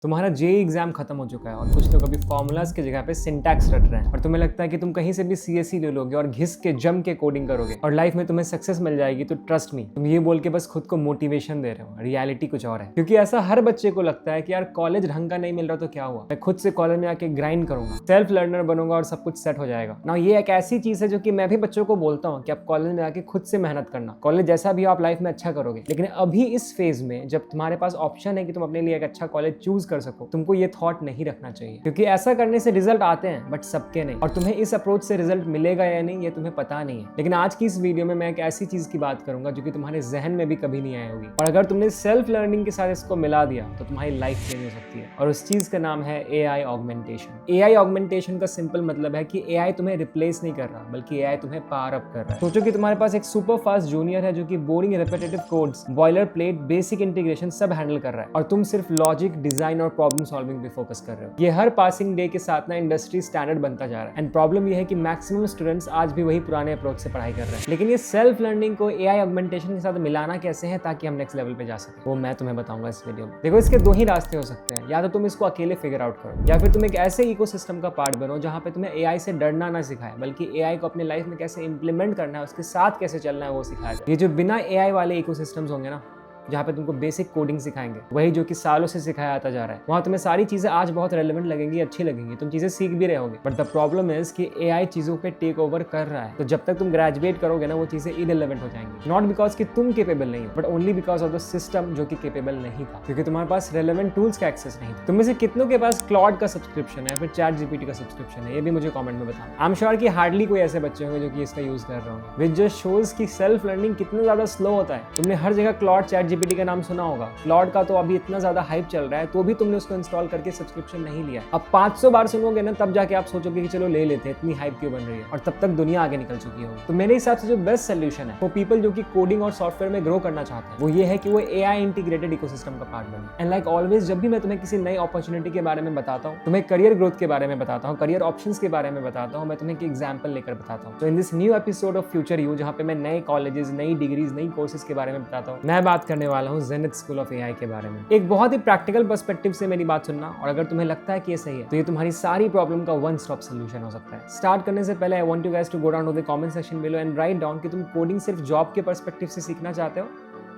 तुम्हारा JEE exam खत्म हो चुका है और कुछ लोग अभी फॉर्मूलाज की जगह पे सिंटैक्स रट रहे हैं और तुम्हें लगता है कि तुम कहीं से भी सीएससी ले लोगे और घिस के जम के कोडिंग करोगे और लाइफ में तुम्हें सक्सेस मिल जाएगी। तो ट्रस्ट मी, तुम ये बोल के बस खुद को मोटिवेशन दे रहे हो, रियलिटी कुछ और है। क्योंकि ऐसा हर बच्चे को लगता है कि यार कॉलेज ढंग का नहीं मिल रहा तो क्या हुआ, मैं खुद से कॉलेज में आके ग्राइंड करूंगा, सेल्फ लर्नर बनूंगा और सब कुछ सेट हो जाएगा ना। ये एक ऐसी चीज है जो कि मैं भी बच्चों को बोलता हूँ कि आप कॉलेज में आके खुद से मेहनत करना, कॉलेज जैसा भी आप लाइफ में अच्छा करोगे। लेकिन अभी इस फेज में जब तुम्हारे पास ऑप्शन है कि तुम अपने लिए एक अच्छा कॉलेज चूज कर सको, तुमको ये थॉट नहीं रखना चाहिए। क्योंकि ऐसा करने से रिजल्ट आते हैं बट सबके नहीं, और तुम्हें इस अप्रोच से रिजल्ट मिलेगा या नहीं ये तुम्हें पता नहीं है। लेकिन आज की इस वीडियो में मैं एक ऐसी चीज की बात करूंगा जो कि तुम्हारे जहन में भी कभी नहीं आई होगी, और अगर तुमने सेल्फ लर्निंग के साथ इसको मिला दिया तो तुम्हारी लाइफ चेंज हो सकती है। और उस चीज का नाम है एआई ऑगमेंटेशन। एआई ऑगमेंटेशन का सिंपल मतलब है कि एआई तुम्हें रिप्लेस नहीं कर रहा बल्कि एआई तुम्हें पावर अप कर रहा है। सोचो कि तुम्हारे पास एक सुपर फास्ट जूनियर है जो कि boring repetitive codes, boiler plate, basic integration सब हैंडल कर रहा है, और तुम सिर्फ लॉजिक, डिजाइन और प्रॉब्लम सॉल्विंग पे फोकस कर रहे हो। ये हर पासिंग डे के साथ ना इंडस्ट्री स्टैंडर्ड बनता जा रहा है। एंड प्रॉब्लम ये है कि मैक्सिमम स्टूडेंट्स आज भी वही पुराने अप्रोच से पढ़ाई कर रहे हैं। लेकिन ये सेल्फ लर्निंग को एआई ऑगमेंटेशन के साथ मिलाना कैसे है ताकि हम नेक्स्ट लेवल पे जा सके, वो मैं तुम्हें बताऊंगा इस वीडियो में। देखो, इसके दो ही रास्ते हो सकते हैं, या तो तुम इसको अकेले फिगर आउट करो, या फिर तुम एक ऐसे इकोसिस्टम का पार्ट बनो जहां पे तुम्हें एआई से डरना ना सिखाए बल्कि एआई को अपने लाइफ में कैसे इंप्लीमेंट करना है, उसके साथ कैसे चलना है वो सिखाया जाए। ये जो बिना एआई वाले इकोसिस्टम्स होंगे ना, जहाँ पे तुमको बेसिक कोडिंग सिखाएंगे, वही जो कि सालों से सिखाया आता जा रहा है, वहाँ तुम्हें सारी चीजें आज बहुत रेलेवेंट लगेंगी, अच्छी लगेंगी, तुम चीजें सीख भी रहे होगे। बट द प्रॉब्लम इज कि एआई चीजों पे टेक ओवर कर रहा है, तो जब तक तुम ग्रेजुएट करोगे ना वो चीजें इररिलेवेंट हो जाएंगी। नॉट बिकॉज कि तुम केपेबल नहीं हो but only because of the system जो कि केपेबल नहीं था, क्योंकि तुम्हारे पास रेलेवेंट टूल्स का एक्सेस नहीं था। तुम में से कितनों के पास क्लॉड का सब्सक्रिप्शन है, फिर चैट जीपीटी का सब्सक्रिप्शन है, ये भी मुझे कमेंट में बताओ। आई एम श्योर कि हार्डली कोई ऐसे बच्चे होंगे जो कि इसका यूज कर रहे होंगे, विच जस्ट शोज कि सेल्फ लर्निंग कितना ज्यादा स्लो होता है। तुमने हर जगह क्लॉड, चैट जीपीटी का नाम सुना होगा। क्लॉड का तो अभी इतना ज्यादा हाइप चल रहा है तो भी तुमने उसको इंस्टॉल करके सब्सक्रिप्शन नहीं लिया। अब 500 बार सुनोगे ना तब जाके आप सोचोगे कि चलो ले लेते हैं, इतनी हाइप क्यों बन रही है, और तब तक दुनिया आगे निकल चुकी होगी। तो मेरे हिसाब से जो बेस्ट सोल्यूशन है वो पीपल जो कि कोडिंग और सॉफ्टवेयर में ग्रो करना चाहते हैं, वो ये है कि वो एआई इंटीग्रेटेड इकोसिस्टम का पार्ट बने। एंड लाइक ऑलवेज, जब भी मैं तुम्हें किसी नई अपॉर्चुनिटी के बारे में बताता हूँ, तुम्हें करियर ग्रोथ के बारे में बताता हूँ, करियर ऑप्शंस के बारे में बताता हूँ, मैं तुम्हें एक एग्जांपल लेकर बताता हूँ। तो in this new episode of future you, जहाँ पे मैं नए कॉलेजेस, नई डिग्रीज, नई कोर्सेज के बारे में बताता हूँ, मैं बात करने वाला हूँ जेनिथ स्कूल ऑफ एआई के बारे में। एक बहुत ही प्रैक्टिकल पर्सपेक्टिव से मेरी बात सुनना, और अगर तुम्हें लगता है कि ये सही है तो ये तुम्हारी सारी प्रॉब्लम का वन स्टॉप सॉल्यूशन हो सकता है। स्टार्ट करने से पहले I want you guys to go down to the comment section below and write down कि तुम कोडिंग सिर्फ जॉब के पर्सपेक्टिव से सीखना चाहते हो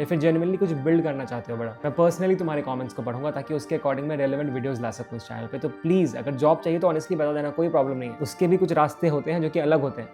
या फिर जेन्युइनली कुछ बिल्ड करना चाहते हो बड़ा। मैं पर्सनली तुम्हारे कमेंट्स को पढ़ूंगा ताकि उसके अकॉर्डिंग मैं रेलेवेंट वीडियोस ला सकूं इस चैनल पे। तो प्लीज, अगर जॉब चाहिए तो ऑनेस्टली बता देना, कोई प्रॉब्लम नहीं है। उसके भी कुछ रास्ते होते हैं जो कि अलग होते हैं,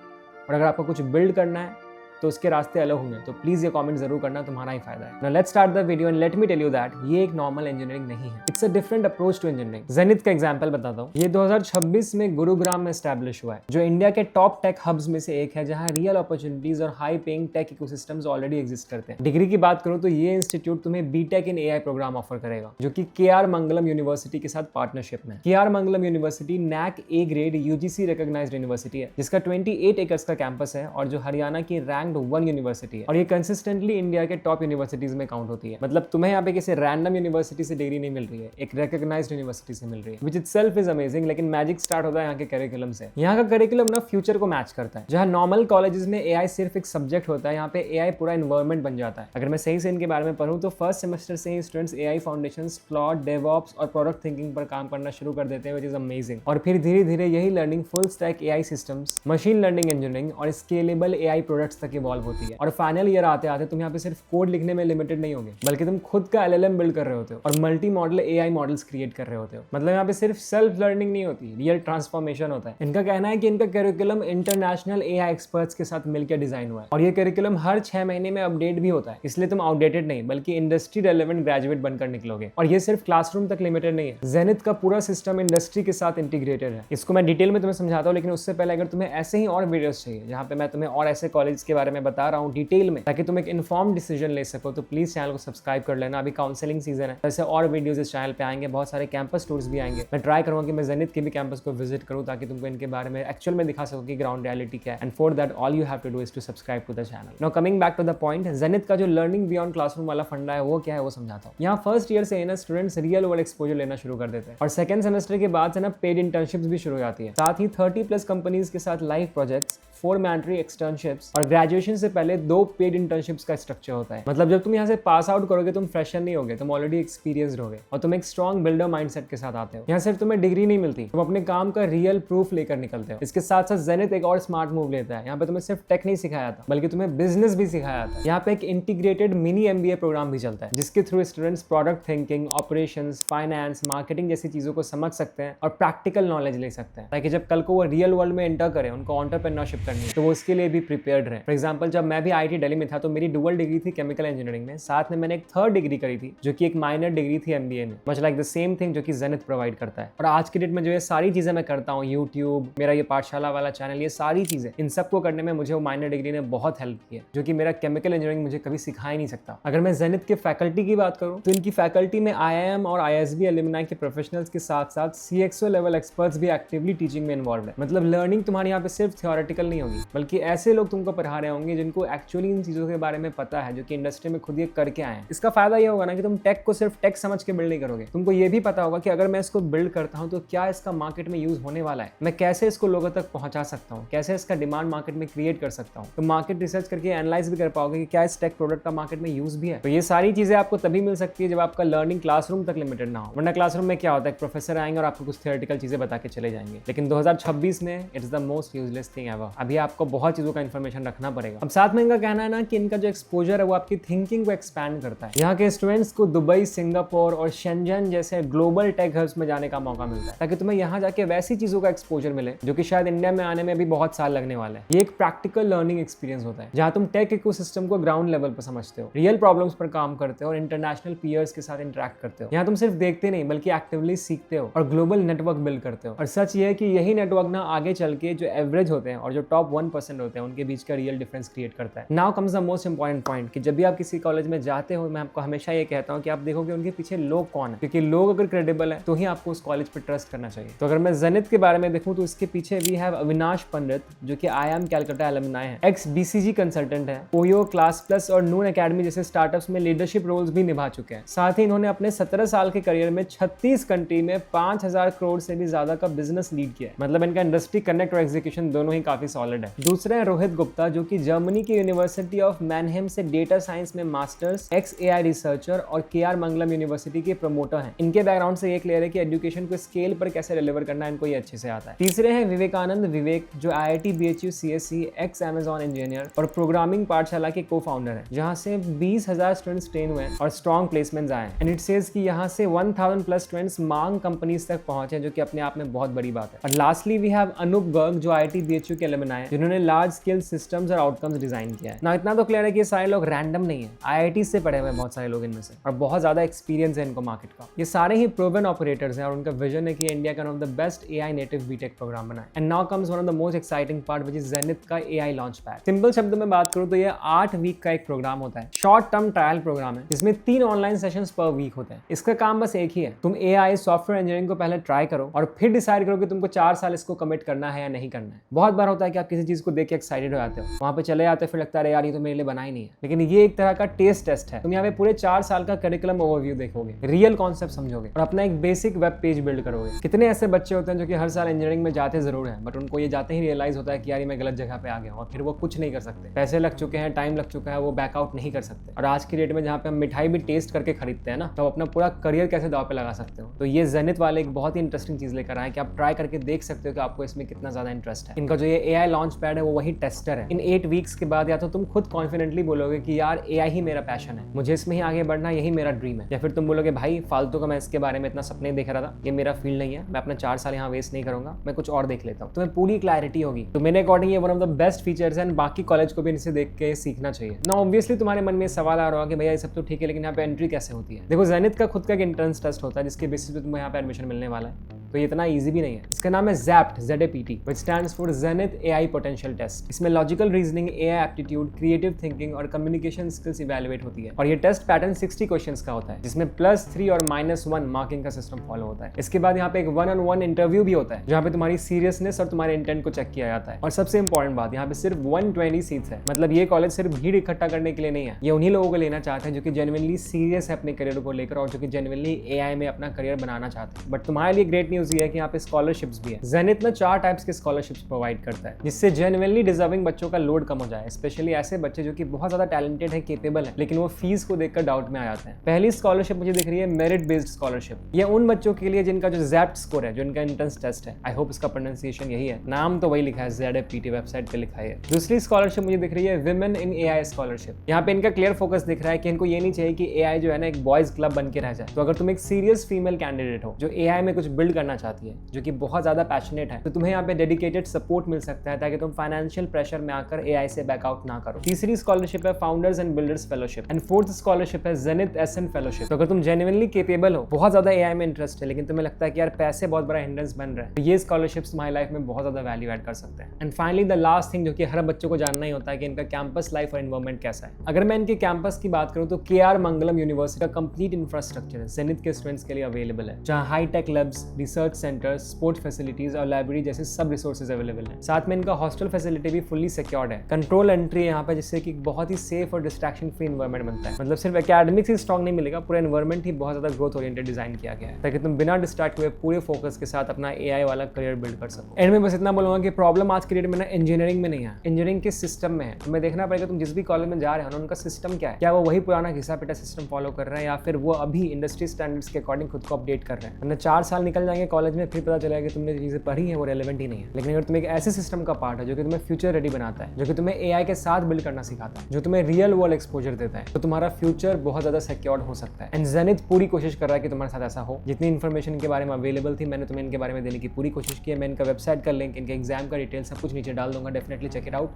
और अगर आपको कुछ बिल्ड करना है तो उसके रास्ते अलग होंगे। तो प्लीज ये कमेंट जरूर करना, तुम्हारा ही फायदा है। Now let's start the video and let me tell you that ये एक नॉर्मल इंजीनियरिंग नहीं है, it's a different approach to engineering. Zenith का एग्जांपल बताता हूँ। ये 2026 में गुरुग्राम में एस्टैब्लिश हुआ है, जो इंडिया के टॉप टेक हब्स में से एक है, जहाँ रियल अपॉर्चुनिटीज और high paying tech ecosystems already exist करते हैं। डिग्री की बात करूँ तो ये इंस्टीट्यूट तुम्हें बीटेक इन एआई प्रोग्राम ऑफर करेगा, जो कि केआर मंगलम यूनिवर्सिटी के साथ पार्टनरशिप में। K R Mangalam university NAAC A grade UGC recognised university है, जिसका 28 एकर्स का कैंपस है और जो हरियाणा की रैंक्ड 1 यूनिवर्सिटी है, और ये कंसिस्टेंटली इंडिया के टॉप यूनिवर्सिटीज में काउंट होती है। मतलब तुम्हें यहाँ पे किसी रैंडम यूनिवर्सिटी से डिग्री नहीं मिल रही है, एक रिकॉग्नाइज्ड यूनिवर्सिटी से मिल रही है, व्हिच इटसेल्फ इज अमेजिंग। लेकिन मैजिक स्टार्ट होता है यहाँ के करिकुलम से। यहाँ का करिकुलम ना फ्यूचर को मैच करता है। जहाँ नॉर्मल कॉलेजेस में एआई सिर्फ एक सब्जेक्ट होता है, यहाँ पे एआई पूरा एनवायरनमेंट बन जाता है। अगर मैं सही से इनके बारे में पढ़ूँ तो फर्स्ट सेमेस्टर से ही students AI foundations, cloud, DevOps और प्रोडक्ट थिंकिंग पर काम करना शुरू कर देते हैं, व्हिच इज अमेजिंग। और फिर धीरे धीरे यही learning full stack AI systems, machine learning engineering और स्केलेबल एआई प्रोडक्ट्स तक इवॉल्व होती है। और फाइनल ईयर आते आते तुम यहाँ पे सिर्फ कोड लिखने में लिमिटेड नहीं होगे, बल्कि तुम खुद का एलएलएम बिल्ड कर रहे होते हो और multi modal AI models create कर रहे होते हो। मतलब यहाँ पे सिर्फ सेल्फ लर्निंग नहीं होती, रियल ट्रांसफॉर्मेशन होता है। इनका कहना है कि इनका करिकुलम इंटरनेशनल एआई एक्सपर्ट्स के साथ मिलकर डिजाइन हुआ है, और ये करिकुलम हर 6 महीने में अपडेट भी होता है। इसलिए तुम आउटडेटेड नहीं बल्कि इंडस्ट्री रेलेवेंट ग्रेजुएट बनकर निकलोगे। और ये सिर्फ क्लासरूम तक लिमिटेड नहीं है, जेनिथ का पूरा सिस्टम इंडस्ट्री के साथ इंटीग्रेटेड है। इसको मैं डिटेल में तुम्हें समझाता हूँ, लेकिन उससे पहले अगर तुम्हें ऐसे ही और वीडियोस चाहिए जहाँ पे मैं तुम्हें और ऐसे कॉलेज के बारे में बता रहा हूँ डिटेल में, ताकि तुम एक इन्फॉर्म डिसीजन ले सको, तो प्लीज चैनल को सब्सक्राइब कर लेना। अभी काउंसलिंग सीजन है, ऐसे और वीडियोस इस चैनल पे आएंगे, बहुत सारे कैंपस टूर्स भी आएंगे। मैं ट्राई करूंगा कि मैं जेनिथ के भी कैंपस को विजिट करूं ताकि तुमको इनके बारे में एक्चुअल में दिखा सकूं कि ग्राउंड रियलिटी क्या है। And for that all you have to do is to subscribe to the channel. Now coming back to the point, Zenith का जो लर्निंग बियॉन्ड क्लासरूम वाला फंडा है वो क्या है वो समझाता हूँ। यहाँ फर्स्ट ईयर से ना स्टूडेंट्स रियल वर्ल्ड एक्सपोजर लेना शुरू कर देते हैं, और सेकंड सेमेस्टर के बाद से ना पेड इंटर्नशिप्स भी शुरू हो जाती है। साथ ही 30+ कंपनीज के साथ लाइव प्रोजेक्ट्स, 4 मैंडेटरी एक्सटर्नशिप्स और ग्रेजुएशन से पहले 2 पेड इंटर्नशिप्स का स्ट्रक्चर होता है। मतलब जब तुम यहाँ से पास आउट करोगे तुम फ्रेशर नहीं होगे, तुम ऑलरेडी एक्सपीरियंस्ड होगे और तुम एक स्ट्रॉन्ग बिल्डर माइंडसेट के साथ आते हो। यहाँ सिर्फ तुम्हें डिग्री नहीं मिलती, तुम अपने काम का रियल प्रूफ लेकर निकलते हो। इसके साथ साथ जेनिथ एक और स्मार्ट मूव लेता है। यहाँ पे तुम्हें सिर्फ टेक नहीं सिखाया था बल्कि तुम्हें बिजनेस भी सिखाया था। यहाँ पे एक इंटीग्रेटेड मिनी MBA प्रोग्राम भी चलता है जिसके through students product thinking, operations, finance, marketing जैसी चीजों को समझ सकते हैं और प्रैक्टिकल नॉलेज ले सकते हैं, ताकि जब कल को वो रियल वर्ल्ड में एंटर करें, उनको एंटरप्रेन्योरशिप करनी है तो वो उसके लिए भी प्रिपेयर्ड रहे। फॉर एग्जांपल जब मैं भी IIT दिल्ली में था तो मेरी डुअल डिग्री थी केमिकल इंजीनियरिंग में, साथ में मैंने एक थर्ड डिग्री करी थी जो कि एक माइनर डिग्री थी MBA में, much like the same thing जो कि जेनिथ प्रोवाइड करता है। और आज की डेट में जो ये सारी चीजें मैं करता हूँ, यूट्यूब, मेरा ये पाठशाला वाला चैनल, ये सारी चीजें, इन सबको करने में मुझे वो माइनर डिग्री ने बहुत हेल्प की है, जो कि मेरा केमिकल इंजीनियरिंग मुझे कभी सिखा ही नहीं सकता। अगर मैं जेनिथ के फैकल्टी की बात करूँ तो इनकी फैकल्टी में IIM और ISB एलुमनाई के प्रोफेशनल्स के साथ साथ CXO लेवल एक्सपर्ट्स भी एक्टिवली टीचिंग में इन्वॉल्व है। मतलब लर्निंग तुम्हारी यहाँ पे सिर्फ थियोरेटिकल नहीं होगी बल्कि ऐसे लोग तुमको पढ़ा रहे होंगे जिनको एक्चुअली इन चीजों के बारे में पता है, जो कि इंडस्ट्री में खुद ये करके आए हैं। इसका फायदा ये होगा ना कि तुम टेक को सिर्फ टेक समझ के बिल्ड नहीं करोगे, तुमको ये भी पता होगा कि अगर मैं इसको बिल्ड करता हूँ तो क्या इसका मार्केट में यूज होने वाला है, मैं कैसे इसको लोगों तक पहुंचा सकता हूँ, कैसे इसका डिमांड मार्केट में क्रिएट कर सकता हूँ। तो मार्केट रिसर्च करके एनालाइज भी कर पाओगे कि क्या इस टेक प्रोडक्ट का मार्केट में यूज भी है। तो ये सारी चीजें आपको तभी मिल सकती है जब आपका लर्निंग क्लासरूम तक लिमिटेड ना हो, वरना क्लासरूम में क्या होता है, प्रोफेसर आएंगे और आपको कुछ थियोरेटिकल चीजें बता के चले जाएंगे। लेकिन 2026 में it's the most useless thing ever. अभी आपको बहुत चीजों का इन्फॉर्मेशन रखना पड़ेगा। अब साथ में इनका कहना है ना कि इनका जो एक्सपोजर है वो आपकी थिंकिंग को एक्सपैंड करता है। यहाँ के स्टूडेंट्स को दुबई, सिंगापुर और शेंजन जैसे ग्लोबल टेक हब्स में जाने का मौका मिलता है ताकि तुम्हें यहाँ जाके वैसी चीजों का एक्सपोजर मिले जो कि शायद इंडिया में आने में अभी बहुत साल लगने वाले हैं। ये एक प्रैक्टिकल लर्निंग एक्सपीरियंस होता है जहाँ तुम टेक इकोसिस्टम को ग्राउंड लेवल पर समझते हो, रियल प्रॉब्लम्स पर काम करते हो और इंटरनेशनल पीयर्स के साथ इंटरेक्ट करते हो। यहाँ तुम सिर्फ देखते नहीं बल्कि एक्टिवली सीखते हो और ग्लोबल नेटवर्क बिल्ड करते हो। और सच ये है कि यही नेटवर्क ना आगे चल के जो एवरेज होते हैं और जो टॉप 1% होते हैं उनके बीच का रियल डिफरेंस क्रिएट करता है। Now comes the most important point कि जब भी आप किसी कॉलेज में जाते हो, मैं आपको हमेशा ये कहता हूँ कि आप देखोगे उनके पीछे लोग कौन है, क्योंकि लोग अगर क्रेडिबल है तो ही आपको उस कॉलेज पर ट्रस्ट करना चाहिए। तो अगर मैं जेनिथ के बारे में देखूं तो इसके पीछे वी हैव अविनाश पंडित जो कि IIM कैलकाटा एलुमनाई है, एक्स BCG कंसल्टेंट है, ओयो, क्लास प्लस और नून एकेडमी जैसे स्टार्टअप्स में लीडरशिप रोल्स भी निभा चुके हैं। साथ ही इन्होंने अपने 17 साल के करियर में 36 कंट्री में 5000 करोड़ से भी ज्यादा का बिजनेस लीड किया है। मतलब इनका इंडस्ट्री कनेक्ट और एग्जीक्यूशन दोनों ही काफी सॉलिड है। दूसरे हैं रोहित गुप्ता जो कि जर्मनी की यूनिवर्सिटी ऑफ मैनहेम से डेटा साइंस में मास्टर्स, XAI रिसर्चर और KR मंगलम यूनिवर्सिटी के प्रमोटर हैं। इनके बैकग्राउंड से ये क्लियर है कि एजुकेशन को स्केल पर कैसे डिलीवर करना है इनको ये अच्छे से आता है। तीसरे हैं विवेकानंद विवेक जो IIT BHU CSE x Amazon engineer और प्रोग्रामिंग पाठशाला के को फाउंडर है, जहां से 20,000 स्टूडेंट्स ट्रेन हुए और स्ट्रॉन्ग प्लेसमेंट्स आए हैं। एंड इट सेज कि यहां से 1000 प्लस स्टूडेंट्स मांग कंपनीज तक पहुंचे, जो कि अपने आप में बहुत बड़ी बात है। और lastly we have Anoop Garg जो IIT BHU के एलुमनाई है, जिन्होंने लार्ज स्केल सिस्टम्स और आउटकम्स डिजाइन किया है। ना इतना तो क्लियर है कि ये सारे लोग रैंडम नहीं है, IIT से पढ़े हुए बहुत सारे लोग इनमें से, और बहुत ज्यादा एक्सपीरियंस है इनको मार्केट का। ये सारे ही प्रूवन ऑपरेटर्स हैं और उनका विजन है कि इंडिया का one of the best AI native BTech programme बनाए। And now comes one of the most exciting part which is Zenith का AI लॉन्च पैड। सिंपल शब्दों में बात करूं तो ये 8 वीक का एक प्रोग्राम होता है, शॉर्ट टर्म ट्रायल प्रोग्राम है जिसमें 3 ऑनलाइन सेशंस पर वीक होते हैं। इसका काम बस एक ही है, तुम AI सॉफ्टवेयर इंजीनियरिंग को पहले ट्राई करो और फिर डिसाइड करो कि तुमको 4 साल इसको कमिट करना है या नहीं करना है। बहुत बार होता है कि आप किसी चीज को देख के एक्साइटेड हो जाते हो, वहां पे चले जाते हो, फिर लगता है यार ये तो मेरे लिए बना ही नहीं है। लेकिन ये एक तरह का टेस्ट टेस्ट है। तुम यहाँ पे पूरे 4 साल का करिकुलम ओवरव्यू देखोगे, रियल कॉन्सेप्ट समझोगे और अपना एक बेसिक वेब पेज बिल्ड करोगे। कितने ऐसे बच्चे होते हैं जो कि हर साल इंजीनियरिंग में जाते जरूर हैं, बट उनको ये जाते ही रियलाइज होता है कि यार मैं गलत जगह पे आ गया हूं, और फिर वो कुछ नहीं कर सकते। पैसे लग चुके हैं, टाइम लग चुका है, वो बैकआउट नहीं कर सकते। और आज की डेट में जहाँ पे हम मिठाई भी टेस्ट करके खरीदते हैं ना, तो अपना पूरा करियर कैसे दाव पे लगा सकते हो। तो ये जेनिथ वाले एक बहुत ही इंटरेस्टिंग चीज लेकर आए कि आप ट्राई करके देख सकते हो कि आपको इसमें कितना ज्यादा इंटरेस्ट है। इनका जो ये AI लॉन्च पैड है वो वही टेस्टर है। इन 8 वीक्स के बाद या तो तुम खुद कॉन्फिडेंटली बोलोगे कि यार AI ही मेरा पैशन है, मुझे इसमें ही आगे बढ़ना, यही मेरा ड्रीम है, या फिर तुम बोलोगे भाई फालतू का मैं इसके बारे में इतना सपने देख रहा था, ये मेरा फील्ड नहीं है, मैं अपना 4 साल यहाँ वेस्ट नहीं करूंगा, मैं कुछ और देख लेता हूँ। तुम्हें पूरी क्लैरिटी होगी। तो मेरे अकॉर्डिंग ये one of the best features है, बाकी कॉलेज को भी इनसे देख के सीखना चाहिए ना। ऑब्वियसली तुम्हारे मन में सवाल आ रहा होगा कि भैया ये सब तो ठीक है, लेकिन यहाँ पे एंट्री कैसे होती है। देखो जेनिथ का खुद का एक एंट्रेंस टेस्ट होता है जिसके बेसिस पे तुम्हें यहाँ पे एडमिशन मिलने वाला है, तो ये इतना इजी भी नहीं है। इसका नाम है ZAPT ZAPT which stands for Zenith AI Potential Test। इसमें logical reasoning, AI aptitude, creative thinking और कम्युनिकेशन स्किल्स इवैल्यूएट होती है। और ये टेस्ट पैटर्न 60 क्वेश्चंस का होता है जिसमें +3 और -1 मार्किंग का सिस्टम फॉलो होता है। इसके बाद यहाँ पे एक 1-on-1 इंटरव्यू भी होता है जहाँ पे तुम्हारी सीरियसनेस और तुम्हारे इंटेंट को चेक किया जाता है। और सबसे इंपॉर्टेंट बात, यहाँ पे सिर्फ 120 सीट्स है। मतलब ये कॉलेज सिर्फ भीड़ इकट्ठा करने के लिए नहीं है, ये उन्हीं लोगों को लेना चाहते हैं जो कि जेन्युइनली सीरियस है अपने करियर को लेकर और जो कि जेन्युइनली AI में अपना करियर बनाना चाहते हैं। बट तुम्हारे लिए ग्रेट न्यूज ये है कि यहाँ पे स्कॉलरशिप्स भी है। जेनिथ ना 4 टाइप्स के स्कॉलरशिप्स प्रोवाइड करता है। जिससे जेन्युइनली डिजर्विंग बच्चों का लोड कम हो जाए, स्पेशली ऐसे बच्चे जो कि बहुत ज्यादा टैलेंटेड है, केपेबल है, लेकिन वो फीस को देखकर डाउट में आ जाते हैं। पहली स्कॉलरशिप मुझे दिख रही है मेरिट बेस्ड स्कॉलरशिप। ये उन बच्चों के लिए जिनका जो ज़ैप्ट स्कोर है, जो इनका एंट्रेंस टेस्ट है, आई होप इसका प्रोनाउंसिएशन यही है, नाम तो वही लिखा है, ZFPT वेबसाइट पे लिखा है। दूसरी स्कॉलरशिप मुझे दिख रही है विमेन इन AI स्कॉलरशिप। यहाँ पे इनका क्लियर फोकस दिख रहा है कि इनको ये नहीं चाहिए कि AI जो है ना एक बॉयज क्लब बन के रह जाए। तो अगर तुम एक सीरियस फीमेल कैंडिडेट हो जो AI में कुछ बिल्ड करना चाहती है, जो कि बहुत ज्यादा पैशनेट है, तो तुम्हें यहाँ पे डेडिकेटेड सपोर्ट मिल सकता है ताकि तुम फाइनेंशियल प्रेशर में आकर AI से बैकआउट ना करो। तीसरी स्कॉलरशिप है founders and builders fellowship and fourth scholarship है जेनिथ SN फेलोशिप। तो अगर तुम जेन्युइनली केपेबल हो, बहुत ज्यादा AI में इंटरेस्ट है, लेकिन तुम्हें लगता है कि यार पैसे बहुत बड़ा हिंड्रेंस बन रहा है, तो ये स्कॉलरशिप्स तुम्हारी लाइफ में बहुत ज्यादा वैल्यू ऐड कर सकते हैं। And finally the last thing जो कि हर बच्चों को जानना ही होता है कि इनका कैंपस लाइफ और एनवायरनमेंट कैसा है। अगर मैं इनके कैंपस की बात करूं तो KR मंगलम यूनिवर्सिटी का कंप्लीट इंफ्रास्ट्रक्चर है जेनिथ के स्टूडेंट्स के लिए अवेलेबल है, जहां high Tech Labs, research centres, sports facilities और लाइब्रेरी जैसे सब रिसोर्सेज अवेलेबल है। साथ में इनका हॉस्टल फैसिलिटी भी फुल्ली सिक्योर्ड है, कंट्रोल एंट्री है यहाँ पे, जिससे कि बहुत ही सेफ और डिस्ट्रैक्शन फ्री एनवायरनमेंट बनता है। मतलब सिर्फ एकेडमिक्स ही स्ट्रॉन्ग नहीं मिलेगा, पूरा एनवायरनमेंट ही बहुत ज्यादा ग्रोथ ओरिएंटेड डिजाइन किया गया है ताकि तुम बिना डिस्ट्रैक्ट हुए पूरे फोकस के साथ अपना AI वाला करियर बिल्ड कर सको। एंड में बस इतना बोलूंगा कि प्रॉब्लम आज के डेट में ना इंजीनियरिंग में नहीं है, इंजीनियरिंग के सिस्टम में है। तुम्हें देखना पड़ेगा तुम जिस भी कॉलेज में जा रहे हो ना, उनका सिस्टम क्या है, क्या वो वही पुराना घिसा पिटा सिस्टम फॉलो कर रहे हैं या फिर वो अभी इंडस्ट्री स्टैंडर्ड्स के अकॉर्डिंग खुद को अपडेट कर रहे हैं। वरना 4 साल निकल जाएंगे कॉलेज में, फिर पता चलेगा कि तुमने जो चीजें पढ़ी है वो रेलेवेंट ही नहीं है। लेकिन अगर तुम एक ऐसे सिस्टम का पार्ट है जो कि तुम्हें फ्यूचर रेडी बनाता है, जो कि तुम्हें AI के साथ बिल्ड करना सिखाता है, जो तुम्हें रियल वर्ल्ड एक्सपोजर देता है, तो तुम्हारा फ्यूचर बहुत ज्यादा सिक्योर्ड हो सकता है। एंड जेनिथ पूरी कोशिश कर रहा है कि तुम्हारे साथ ऐसा हो। जितनी इन्फॉर्मेशन इनके बारे में अवेलेबल थी, मैंने तुम्हें इनके बारे में देने की पूरी कोशिश की है। मैं इनका वेबसाइट का लिंक, इनके एग्जाम का डिटेल सब कुछ नीचे डाल दूंगा, डेफिनेटली चेक इट आउट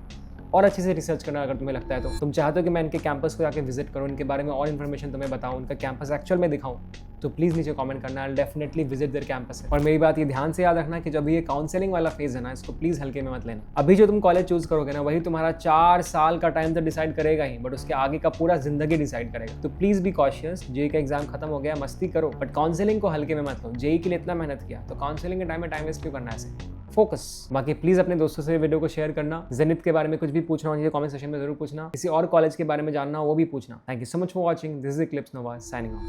और अच्छे से रिसर्च करना अगर तुम्हें लगता है। तो तुम चाहते हो कि मैं इनके कैंपस को जाकर विजिट करूँ, इनके बारे में और इन्फॉर्मेशन तुम्हें बताऊँ, उनका कैंपस एक्चुअल में दिखाऊँ, तो प्लीज़ नीचे कमेंट करना, I definitely visit their campus. और मेरी बात ये ध्यान से याद रखना कि जब ये काउंसलिंग वाला फेज है ना, इसको प्लीज़ हल्के में मत लेना। अभी जो तुम कॉलेज चूज करोगे ना, वही तुम्हारा 4 साल का टाइम तो डिसाइड करेगा ही, बट उसके आगे का पूरा जिंदगी डिसाइड करेगा। तो प्लीज़ बी कॉशियस। जेई का एग्जाम खत्म हो गया, मस्ती करो, बट काउंसलिंग को हल्के में मत लो। जेई के लिए इतना मेहनत किया, तो काउंसलिंग के टाइम में टाइम वेस्ट क्यों करना है? ऐसे फोकस। बाकी प्लीज़ अपने दोस्तों से वीडियो को शेयर करना। जेनिथ के बारे में कुछ भी पूछना हो कमेंट सेक्शन में जरूर पूछना, किसी और कॉलेज के बारे में जानना हो वो भी पूछना। Thank you so much for watching, this is Eclipse Nova signing off.